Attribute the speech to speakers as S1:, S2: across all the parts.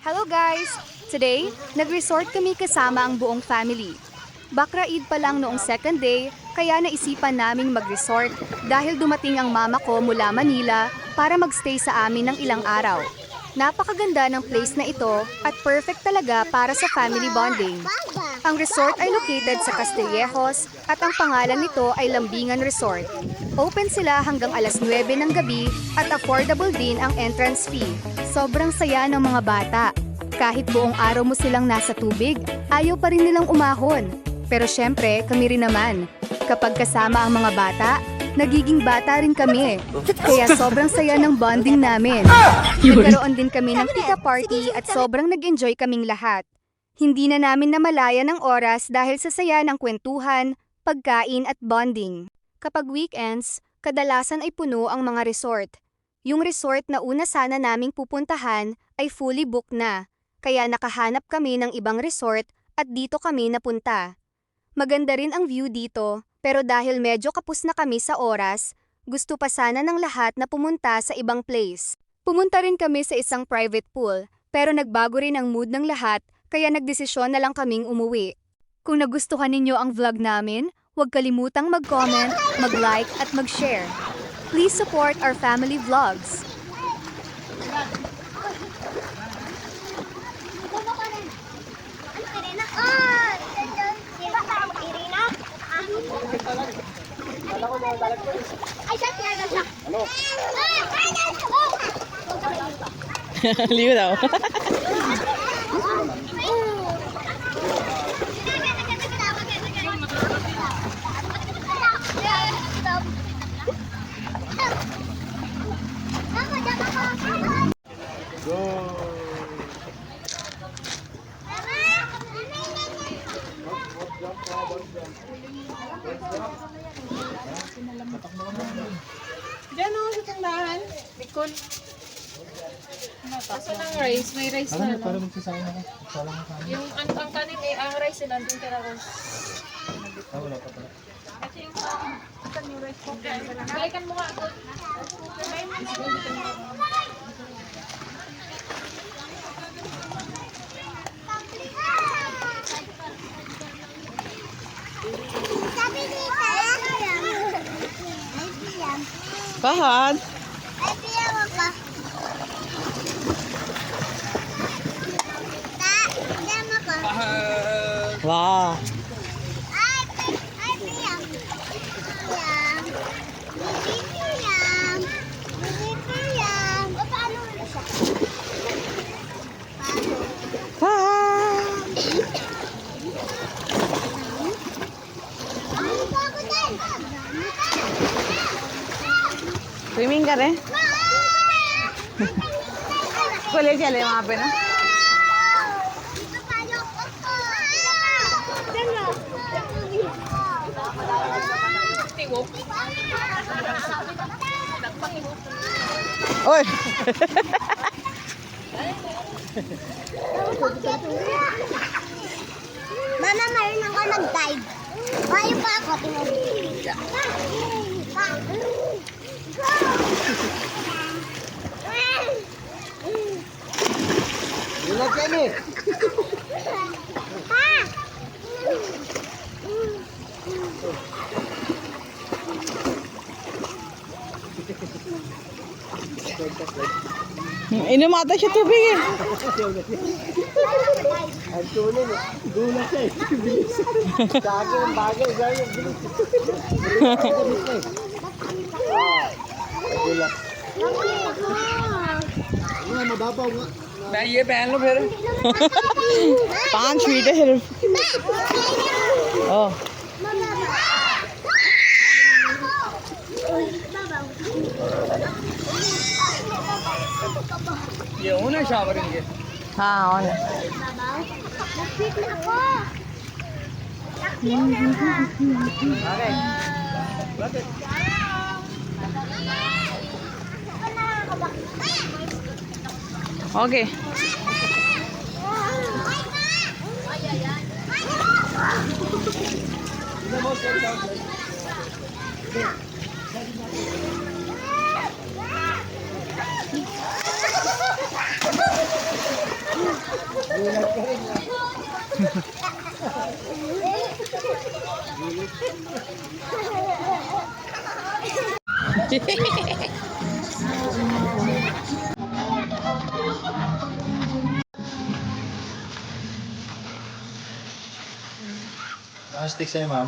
S1: Hello guys! Today, nag-resort kami kasama ang buong family. Bakra Eid pa lang noong second day, kaya naisipan naming mag-resort dahil dumating ang mama ko mula Manila para magstay sa amin ng ilang araw. Napakaganda ng place na ito at perfect talaga para sa family bonding. Ang resort ay located sa Castillejos at ang pangalan nito ay Lambingan Resort. Open sila hanggang alas 9 ng gabi at affordable din ang entrance fee. Sobrang saya ng mga bata. Kahit buong araw mo silang nasa tubig, ayaw pa rin nilang umahon. Pero syempre, kami rin naman. Kapag kasama ang mga bata, nagiging bata rin kami. Kaya sobrang saya ng bonding namin. Nagkaroon din kami ng tika party at sobrang nag-enjoy kaming lahat. Hindi na namin namalayan ng oras dahil sa saya ng kwentuhan, pagkain at bonding. Kapag weekends, kadalasan ay puno ang mga resort. Yung resort na una sana naming pupuntahan ay fully booked na. Kaya nakahanap kami ng ibang resort at dito kami napunta. Maganda rin ang view dito, pero dahil medyo kapos na kami sa oras, gusto pa sana ng lahat na pumunta sa ibang place. Pumunta rin kami sa isang private pool, pero nagbago rin ang mood ng lahat kaya nagdesisyon na lang kaming umuwi. Kung nagustuhan ninyo ang vlog namin, huwag kalimutang mag-comment, mag-like at mag-share. Please support our family vlogs.
S2: Liu daw.
S3: Diyan o, sa tindahan. Bicol. Kaso ng rice, may rice na
S4: Para
S3: no?
S4: magsasama ka. Salang ka kanin.
S3: Yung ang kanin eh, ang rice eh, nandun kaya ko.
S4: Wala pa pala.
S3: Kasi yung rice ko. Balikan mo nga ako.
S2: Bakit? Wow. Swimming कर रहे हैं को ले चले वहाँ पे ना ओए
S5: Mama, mayroon ako nag-dive. Ayaw pa ako, tingnan.
S4: Ilag yan eh.
S2: इन्हें माता से तो भी
S4: Ang tunin eh. Gulat siya eh. Bilis. Bagay ang bagay. Bilis. Bilis na eh. Gulat. Ano, mababaw nga.
S2: मैं ये पहन लो फिर 5 फीट है सिर्फ ओह ये हो ना शावर इनके हाँ on है
S5: Nag-fit na ako.
S2: okay
S4: Nakastik sa'yo, ma'am.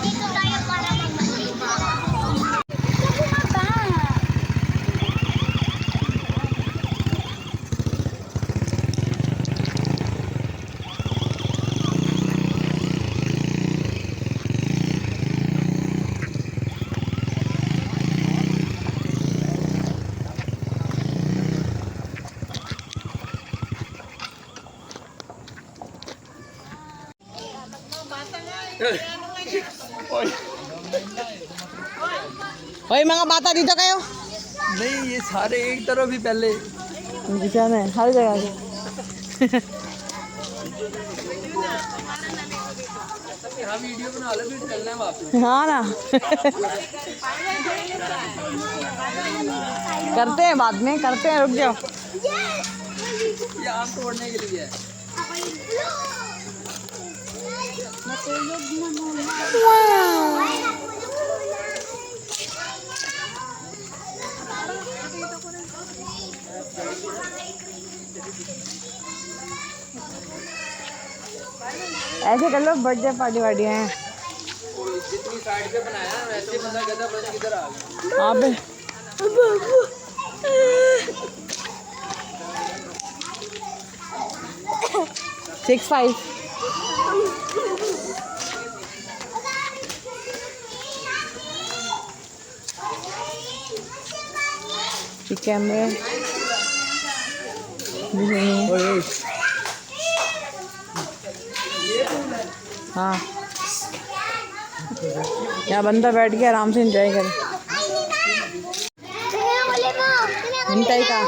S5: Dito tayo para magbalik. Bumaba.
S2: Hoy mga bata, dito kayo.
S4: नहीं, ये सारे एक तरफ ही पहले.
S2: दिशा में हर जगह से।
S4: हाँ, वीडियो बना लो, फिर चलना है वापस.
S2: हाँ ना। करते हैं बाद में, करते हैं, रुक जाओ।
S4: ये आम तोड़ने के लिए है.
S5: Matulog na muna. Wow!
S2: ऐसे कर लो, बर्थडे पार्टी वार्टी है
S4: जितनी साइड पे बनाया है, वैसे बंदा गधा बन किधर आ गया.
S2: वहाँ पे। 6'5". ये कैमरे हाँ, यहाँ बंदा बैठ के आराम से एंजॉय करे।
S5: Tingnan mo,
S2: Hintay ka.